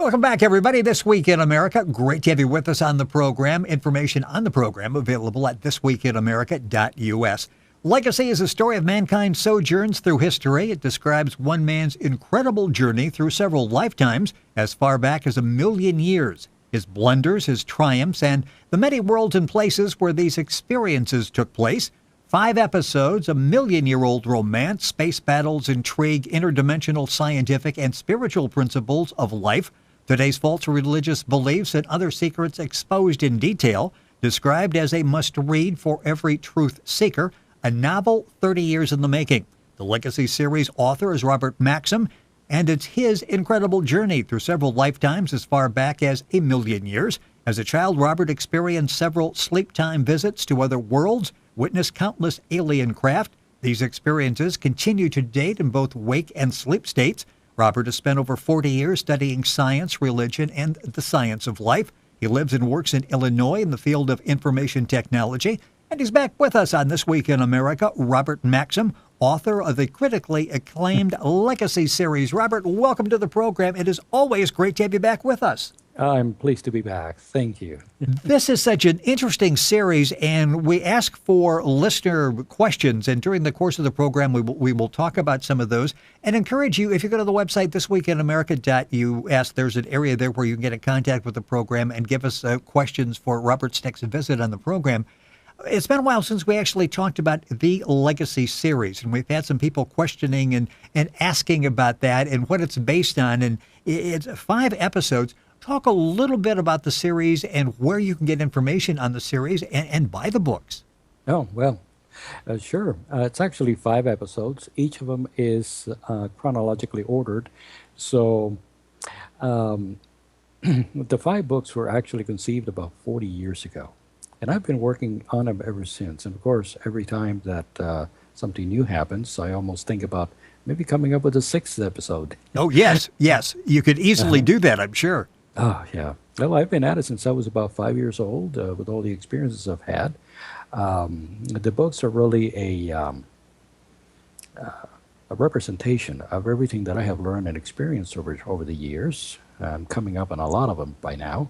Welcome back, everybody. This Week in America. Great to have you with us on the program. Information on the program available at thisweekinamerica.us. Legacy is a story of mankind's sojourns through history. It describes one man's incredible journey through several lifetimes as far back as 1,000,000 years. His blunders, his triumphs, and the many worlds and places where these experiences took place. 5 episodes, 1,000,000-year-old romance, space battles, intrigue, interdimensional scientific and spiritual principles of life. Today's false religious beliefs and other secrets exposed in detail, described as a must-read for every truth seeker, a novel 30 years in the making. The Legacy series author is Robert Maxxim, and it's his incredible journey through several lifetimes as far back as 1,000,000 years. As a child, Robert experienced several sleep-time visits to other worlds, witnessed countless alien craft. These experiences continue to date in both wake and sleep states. Robert has spent over 40 years studying science, religion, and the science of life. He lives and works in Illinois in the field of information technology. And he's back with us on This Week in America. Robert Maxxim, author of the critically acclaimed Legacy series. Robert, welcome to the program. It is always great to have you back with us. I'm pleased to be back. Thank you. This is such an interesting series, and we ask for listener questions, and during the course of the program, we will talk about some of those and encourage you, if you go to the website, thisweekinamerica.us, there's an area there where you can get in contact with the program and give us questions for Robert's next visit on the program. It's been a while since we actually talked about the Legacy series, and we've had some people questioning and asking about that and what it's based on, and it's 5 episodes. Talk a little bit about the series and where you can get information on the series and buy the books. Oh, well, sure. It's actually 5 episodes. Each of them is chronologically ordered. So the 5 books were actually conceived about 40 years ago. And I've been working on them ever since. And of course, every time that something new happens, I almost think about maybe coming up with a 6th episode. Oh, yes, yes. You could easily do that, I'm sure. Oh, yeah. Well, I've been at it since I was about 5 years old with all the experiences I've had. The books are really a representation of everything that I have learned and experienced over the years. I'm coming up on a lot of them by now.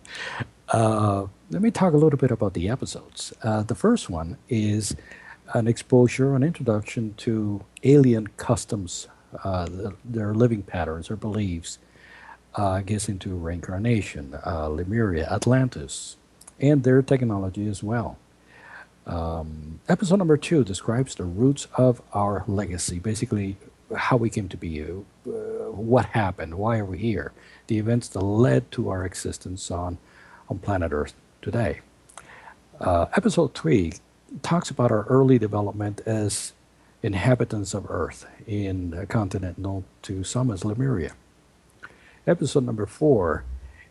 Let me talk a little bit about the episodes. The first one is an exposure, an introduction to alien customs, their living patterns or beliefs. Gets into reincarnation, Lemuria, Atlantis, and their technology as well. Episode number 2 describes the roots of our legacy, basically how we came to be, what happened, why are we here, the events that led to our existence on planet Earth today. Episode 3 talks about our early development as inhabitants of Earth in a continent known to some as Lemuria. Episode number 4,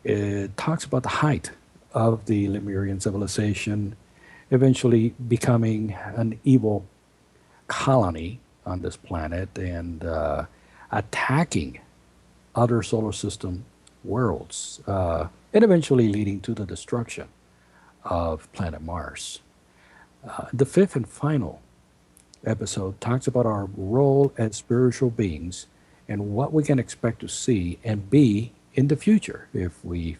it talks about the height of the Lemurian civilization, eventually becoming an evil colony on this planet and attacking other solar system worlds, and eventually leading to the destruction of planet Mars. The 5th and final episode talks about our role as spiritual beings and what we can expect to see and be in the future if we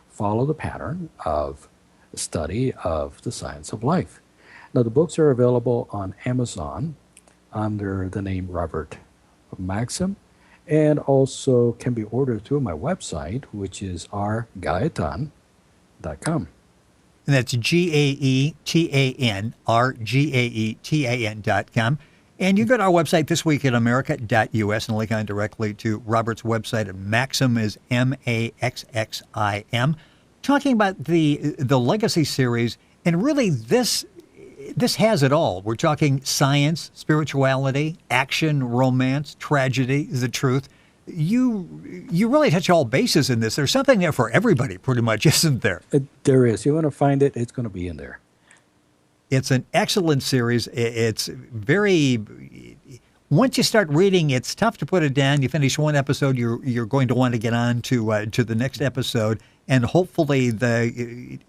follow the pattern of study of the science of life. Now, the books are available on Amazon under the name Robert Maxxim, and also can be ordered through my website, which is rgaetan.com. And that's GAETANRGAETAN.com. And you go to our website, thisweekinamerica.us, and link on directly to Robert's website. And Maxxim is Maxxim. Talking about the Legacy series, and really this has it all. We're talking science, spirituality, action, romance, tragedy, the truth. You really touch all bases in this. There's something there for everybody, pretty much, isn't there? There is. You want to find it, it's going to be in there. It's an excellent series. It's very, once you start reading, it's tough to put it down. You finish one episode, you're going to want to get on to the next episode, and hopefully the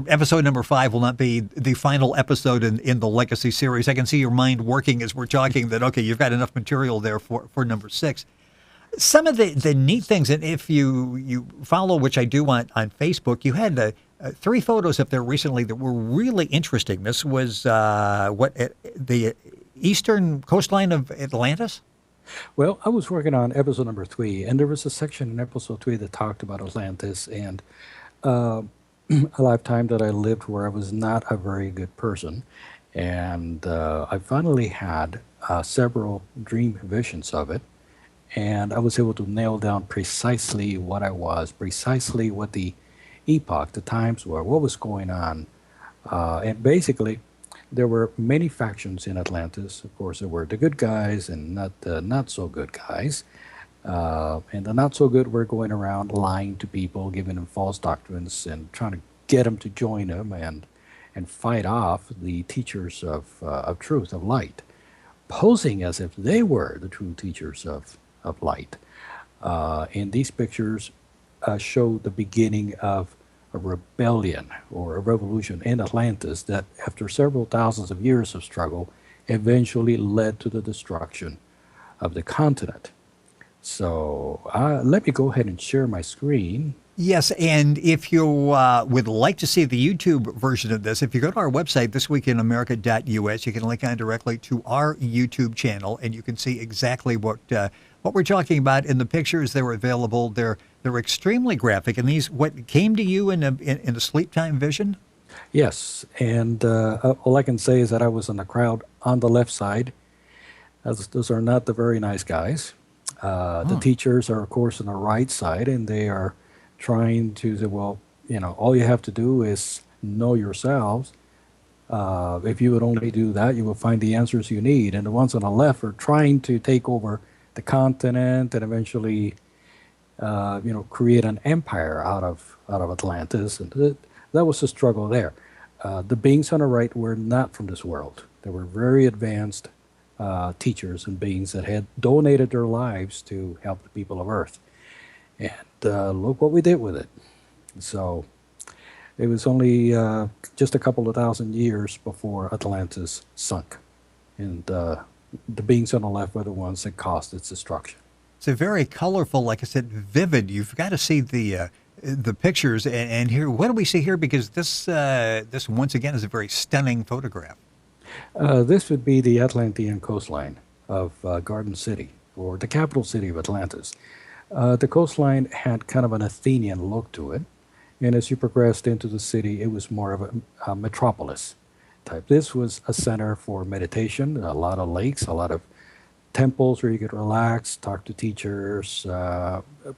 episode number 5 will not be the final episode in the Legacy series. I can see your mind working as we're talking that, okay, you've got enough material there for number 6. Some of the neat things, and if you follow, which I do on Facebook, you had three photos up there recently that were really interesting. This was the eastern coastline of Atlantis? Well, I was working on episode number 3, and there was a section in episode 3 that talked about Atlantis and uh, a lifetime that I lived where I was not a very good person. And I finally had several dream visions of it, and I was able to nail down precisely what I was, precisely what the epoch, the times were, what was going on. And basically, there were many factions in Atlantis. Of course, there were the good guys and not the not so good guys. And the not so good were going around lying to people, giving them false doctrines, and trying to get them to join them and fight off the teachers of truth, of light, posing as if they were the true teachers of light. And these pictures show the beginning of a rebellion or a revolution in Atlantis that, after several thousands of years of struggle, eventually led to the destruction of the continent. So let me go ahead and share my screen. Yes, and if you would like to see the YouTube version of this, if you go to our website, thisweekinamerica.us, you can link on directly to our YouTube channel, and you can see exactly what we're talking about in the pictures. They're available. They're extremely graphic, and these what came to you in a sleep time vision. Yes, and all I can say is that I was in the crowd on the left side. Those are not the very nice guys. The teachers are, of course, on the right side, and they are trying to say, well, all you have to do is know yourselves. If you would only do that, you will find the answers you need. And the ones on the left are trying to take over the continent and eventually, create an empire out of Atlantis. And that was the struggle there. The beings on the right were not from this world. They were very advanced teachers and beings that had donated their lives to help the people of Earth. And look what we did with it. So it was only just a couple of thousand years before Atlantis sunk. And the beings on the left were the ones that caused its destruction. It's a very colorful, like I said, vivid. You've got to see the pictures and here. What do we see here? Because this once again is a very stunning photograph. This would be the Atlantean coastline of Garden City, or the capital city of Atlantis. The coastline had kind of an Athenian look to it, and as you progressed into the city, it was more of a metropolis type. This was a center for meditation, a lot of lakes, a lot of temples where you could relax, talk to teachers,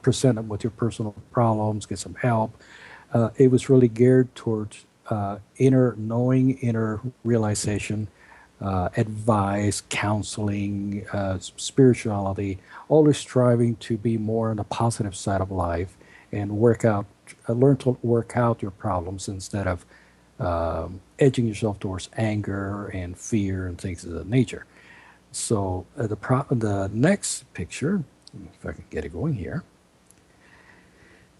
present them with your personal problems, get some help. It was really geared towards inner knowing, inner realization, advice, counseling, spirituality, always striving to be more on the positive side of life and learn to work out your problems instead of edging yourself towards anger and fear and things of that nature. So the next picture, if I can get it going here.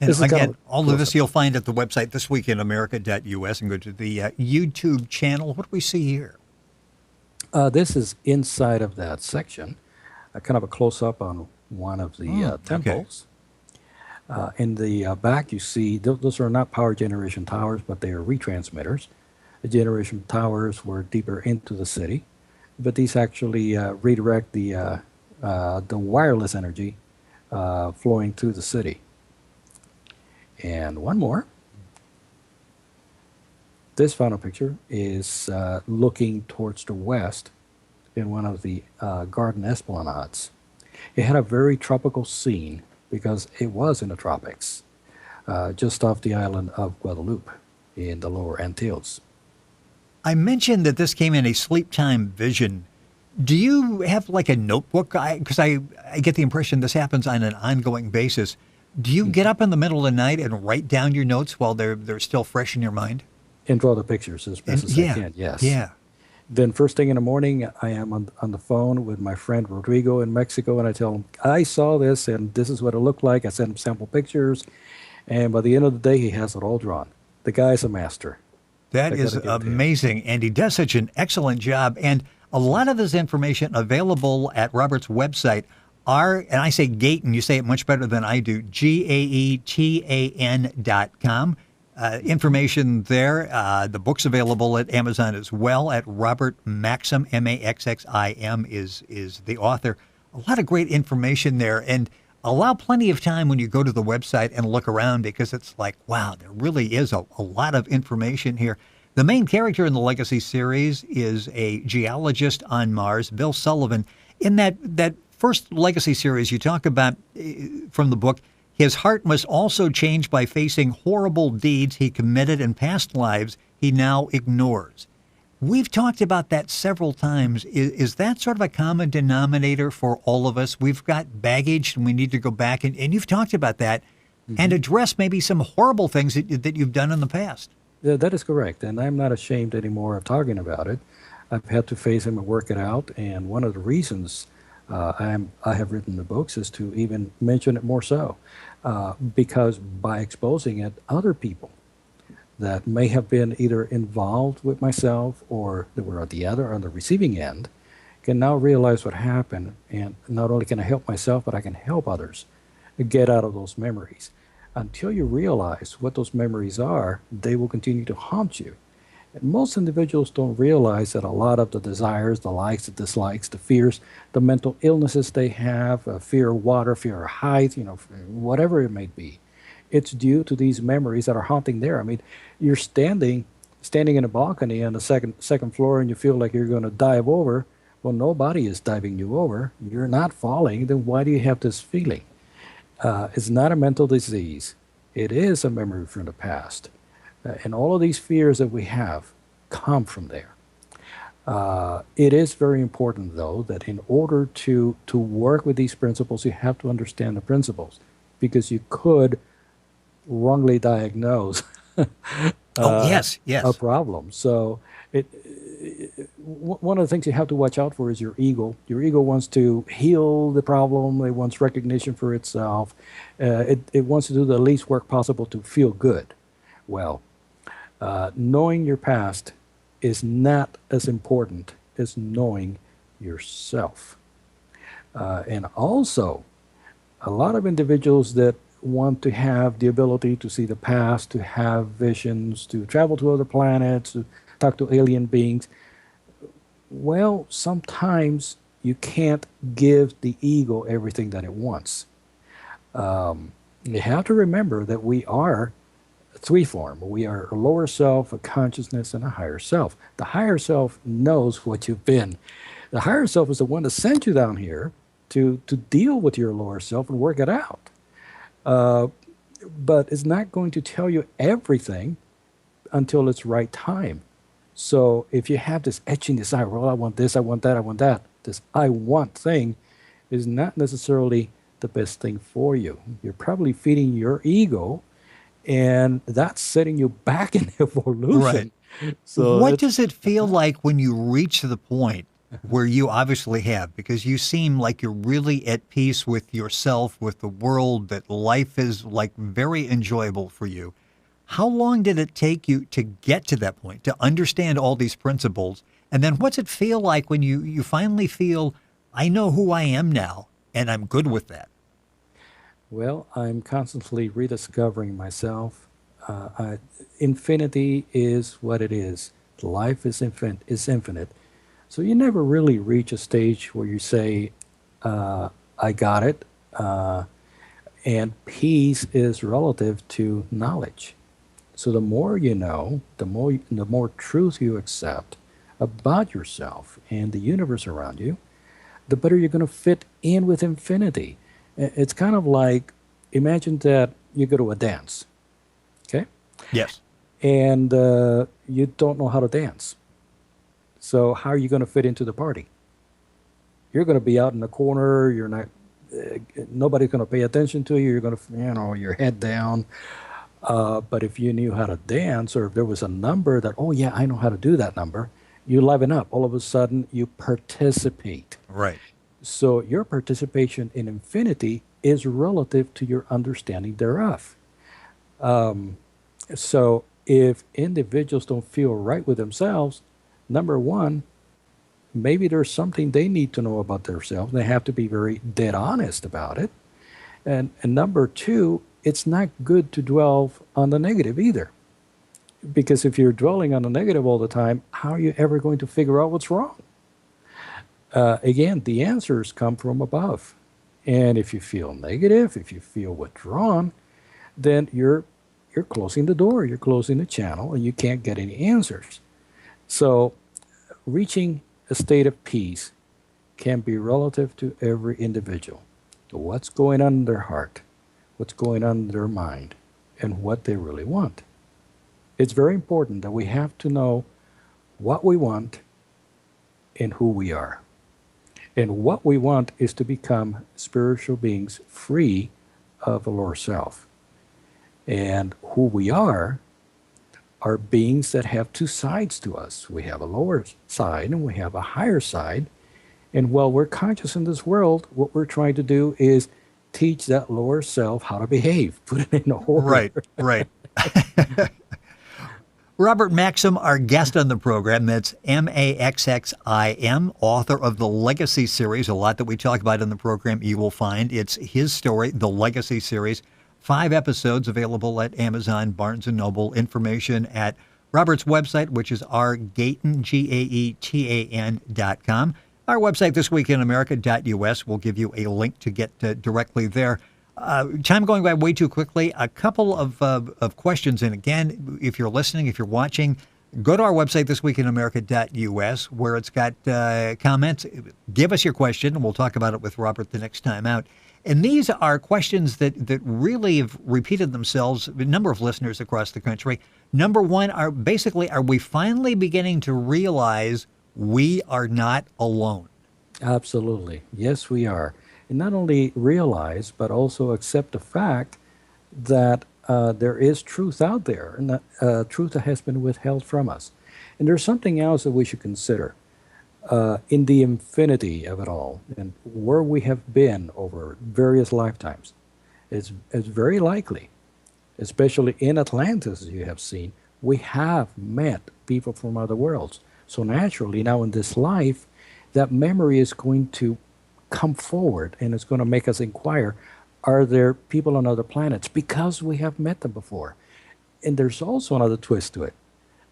And again, all of this you'll find at the website, thisweekinamerica.us, and go to the YouTube channel. What do we see here? This is inside of that section, kind of a close-up on one of the temples. Okay. In the back, you see, those are not power generation towers, but they are retransmitters. The generation towers were deeper into the city, but these actually redirect the wireless energy flowing through the city. And one more. This final picture is looking towards the west in one of the garden esplanades. It had a very tropical scene because it was in the tropics, just off the island of Guadeloupe in the lower Antilles. I mentioned that this came in a sleep time vision. Do you have like a notebook? Because I get the impression this happens on an ongoing basis. Do you get up in the middle of the night and write down your notes while they're still fresh in your mind? And draw the pictures as best as I can, yes. Yeah. Then first thing in the morning, I am on the phone with my friend Rodrigo in Mexico, and I tell him, I saw this, and this is what it looked like. I send him sample pictures, and by the end of the day, he has it all drawn. The guy's a master. That is amazing, and he does such an excellent job. And a lot of this information available at Robert's website. and I say Gaetan, you say it much better than I do, GAETAN.com. Information there. The book's available at Amazon as well. At Robert Maxxim, Maxxim is the author. A lot of great information there, and allow plenty of time when you go to the website and look around, because it's like, wow, there really is a lot of information here. The main character in the Legacy series is a geologist on Mars, Bill Sullivan. In that first Legacy series, you talk about, from the book, his heart must also change by facing horrible deeds he committed in past lives he now ignores. We've talked about that several times. Is that sort of a common denominator for all of us? We've got baggage and we need to go back, and you've talked about that, and address maybe some horrible things that you've done in the past. Yeah, that is correct, and I'm not ashamed anymore of talking about it. I've had to face them and work it out, and one of the reasons I have written the books is to even mention it more so, because by exposing it, other people that may have been either involved with myself or that were on the receiving end can now realize what happened, and not only can I help myself, but I can help others get out of those memories. Until you realize what those memories are, they will continue to haunt you. And most individuals don't realize that a lot of the desires, the likes, the dislikes, the fears, the mental illnesses they have, fear of water, fear of height, whatever it may be, it's due to these memories that are haunting there. I mean, you're standing in a balcony on the second floor, and you feel like you're going to dive over. Well, nobody is diving you over. You're not falling. Then why do you have this feeling? It's not a mental disease. It is a memory from the past. And all of these fears that we have come from there. It is very important, though, that in order to work with these principles, you have to understand the principles, because you could wrongly diagnose yes. a problem. So one of the things you have to watch out for is your ego. Your ego wants to heal the problem. It wants recognition for itself. It wants to do the least work possible to feel good. Well, knowing your past is not as important as knowing yourself. And also, a lot of individuals that want to have the ability to see the past, to have visions, to travel to other planets, to talk to alien beings, well, sometimes you can't give the ego everything that it wants. You have to remember that we are three-form. We are a lower self, a consciousness, and a higher self. The higher self knows what you've been. The higher self is the one that sent you down here to deal with your lower self and work it out. But it's not going to tell you everything until it's right time. So if you have this etching desire, well, I want this, I want that, I want that, this I want thing is not necessarily the best thing for you. You're probably feeding your ego, and that's setting you back in evolution. Right. So what does it feel like when you reach the point where you obviously have, because you seem like you're really at peace with yourself, with the world, that life is like very enjoyable for you? How long did it take you to get to that point, to understand all these principles? And then what's it feel like when you finally feel, I know who I am now, and I'm good with that? Well, I'm constantly rediscovering myself. Infinity is what it is. Life is infinite. So you never really reach a stage where you say, I got it. And peace is relative to knowledge. So the more you know, the more truth you accept about yourself and the universe around you, the better you're going to fit in with infinity. It's kind of like, imagine that you go to a dance, okay? Yes. And you don't know how to dance. So how are you going to fit into the party? You're going to be out in the corner. You're not. Nobody's going to pay attention to you. You're going to, your head down. But if you knew how to dance, or if there was a number that, oh yeah, I know how to do that number, you liven up. All of a sudden, you participate. Right. So your participation in infinity is relative to your understanding thereof. So if individuals don't feel right with themselves, number one, maybe there's something they need to know about themselves. They have to be very dead honest about it. And number two, it's not good to dwell on the negative either. Because if you're dwelling on the negative all the time, how are you ever going to figure out what's wrong? Again, the answers come from above. And if you feel negative, if you feel withdrawn, then you're closing the door, you're closing the channel, and you can't get any answers. So reaching a state of peace can be relative to every individual. What's going on in their heart, what's going on in their mind, and what they really want. It's very important that we have to know what we want and who we are. And what we want is to become spiritual beings free of the lower self. And who we are beings that have two sides to us. We have a lower side and we have a higher side. And while we're conscious in this world, what we're trying to do is teach that lower self how to behave, put it in order. Right, right. Robert Maxxim, our guest on the program, that's Maxxim, author of the Legacy series. A lot that we talk about in the program you will find. It's his story, the Legacy series. 5 episodes available at Amazon, Barnes & Noble. Information at Robert's website, which is rgaetan, GAETAN.com. Our website, thisweekinamerica.us, will give you a link to get directly there. Time going by way too quickly. A couple of questions. And again, if you're listening, if you're watching, go to our website, thisweekinamerica.us, where it's got comments. Give us your question, and we'll talk about it with Robert the next time out. And these are questions that really have repeated themselves, a number of listeners across the country. Number one, are we finally beginning to realize we are not alone? Absolutely. Yes, we are. And not only realize, but also accept the fact that there is truth out there, and that truth that has been withheld from us. And there's something else that we should consider. In the infinity of it all, and where we have been over various lifetimes, it's very likely, especially in Atlantis, as you have seen, we have met people from other worlds. So naturally, now in this life, that memory is going to come forward, and it's going to make us inquire, are there people on other planets? Because we have met them before. And there's also another twist to it.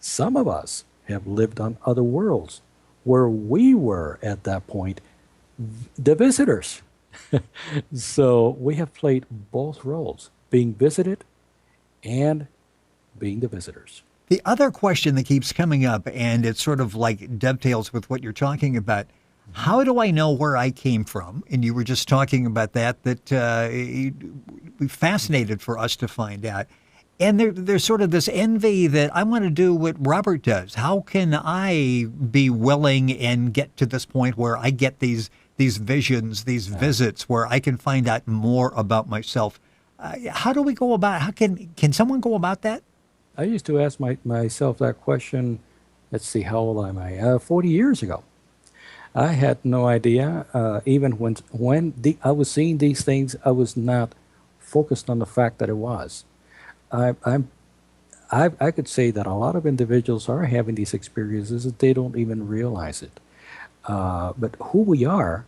Some of us have lived on other worlds, where we were at that point the visitors. So we have played both roles, being visited and being the visitors. The other question that keeps coming up, and it sort of like dovetails with what you're talking about, how do I know where I came from? And you were just talking about that it'd be fascinated for us to find out. And there's sort of this envy that I want to do what Robert does. How can I be willing and get to this point where I get these visions, these visits, where I can find out more about myself? How do we go about? How can someone go about that? I used to ask myself that question. Let's see, how old am I? 40 years ago. I had no idea. Even when I was seeing these things, I was not focused on the fact that it was. I could say that a lot of individuals are having these experiences that they don't even realize it. But who we are,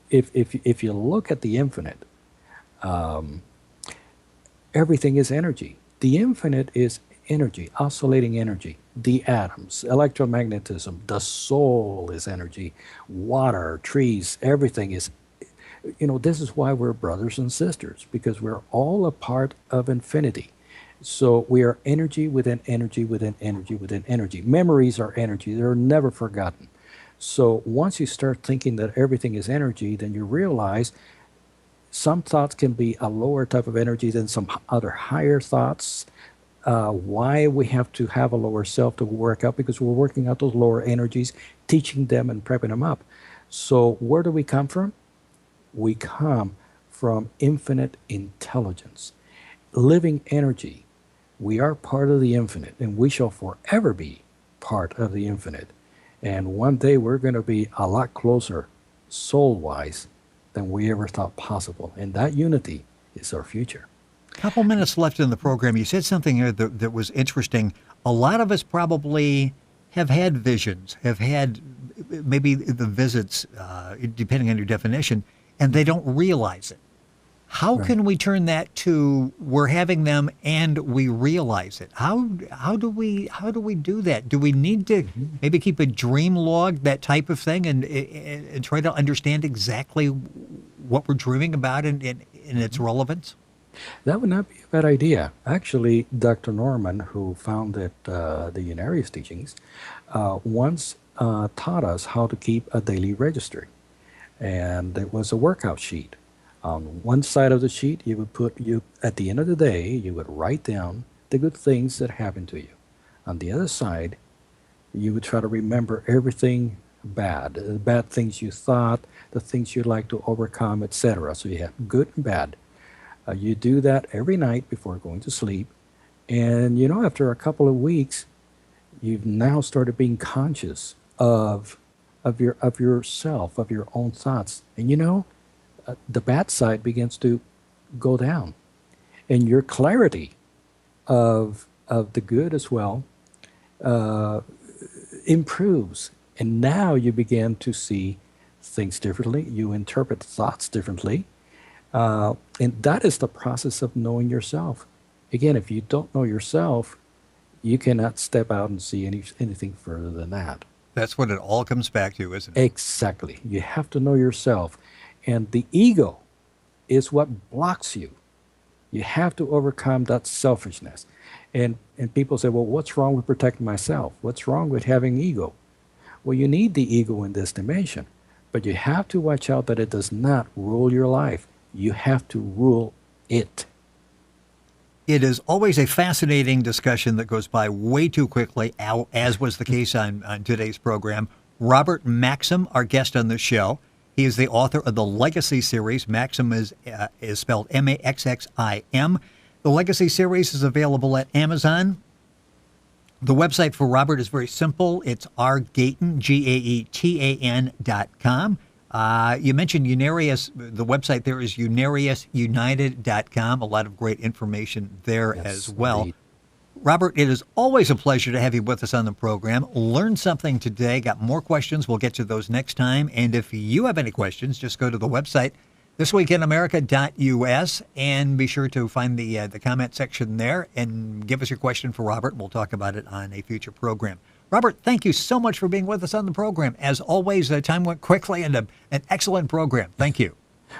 if you look at the infinite, everything is energy. The infinite is energy, oscillating energy. The atoms, electromagnetism, the soul is energy, water, trees, everything is. This is why we're brothers and sisters, because we're all a part of infinity. So we are energy within energy within energy within energy. Memories are energy. They're never forgotten. So once you start thinking that everything is energy, then you realize some thoughts can be a lower type of energy than some other higher thoughts. Why we have to have a lower self to work out? Because we're working out those lower energies, teaching them and prepping them up. So where do we come from? We come from infinite intelligence, living energy. We are part of the infinite, and we shall forever be part of the infinite. And one day we're going to be a lot closer, soul-wise, than we ever thought possible. And that unity is our future. Couple minutes left in the program. You said something here that was interesting. A lot of us probably have had visions, have had maybe the visits, depending on your definition, and they don't realize it. How Right. can we turn that to we're having them and we realize it? How do we do that? Do we need to maybe keep a dream log, that type of thing, and try to understand exactly what we're dreaming about and its relevance? That would not be a bad idea. Actually, Dr. Norman, who founded the Unarius teachings, once taught us how to keep a daily registry. And it was a workout sheet. On one side of the sheet, you would at the end of the day, you would write down the good things that happened to you. On the other side, you would try to remember everything bad, the bad things you thought, the things you'd like to overcome, etc. So you have good and bad. You do that every night before going to sleep. And, after a couple of weeks, you've now started being conscious of yourself, of your own thoughts. And, the bad side begins to go down. And your clarity of the good as well improves. And now you begin to see things differently. You interpret thoughts differently. And that is the process of knowing yourself. Again, if you don't know yourself, you cannot step out and see anything further than that. That's what it all comes back to, isn't it? Exactly. You have to know yourself. And the ego is what blocks you. You have to overcome that selfishness. And people say, well, what's wrong with protecting myself? What's wrong with having ego? Well, you need the ego in this dimension. But you have to watch out that it does not rule your life. You have to rule it. It is always a fascinating discussion that goes by way too quickly, as was the case on today's program. Robert Maxxim, our guest on the show. He is the author of the Legacy series. Maxxim is spelled Maxxim. The Legacy series is available at Amazon. The website for Robert is very simple. It's rgaetan, GAETAN.com. You mentioned Unarius. The website there is unariusunited.com. A lot of great information there as well. Indeed. Robert, it is always a pleasure to have you with us on the program. Learned something today. Got more questions. We'll get to those next time. And if you have any questions, just go to the website, thisweekinamerica.us, and be sure to find the comment section there and give us your question for Robert. We'll talk about it on a future program. Robert, thank you so much for being with us on the program. As always, time went quickly and an excellent program. Thank you.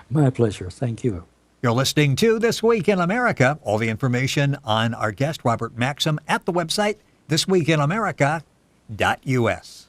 My pleasure. Thank you. You're listening to This Week in America. All the information on our guest, Robert Maxxim, at the website, thisweekinamerica.us.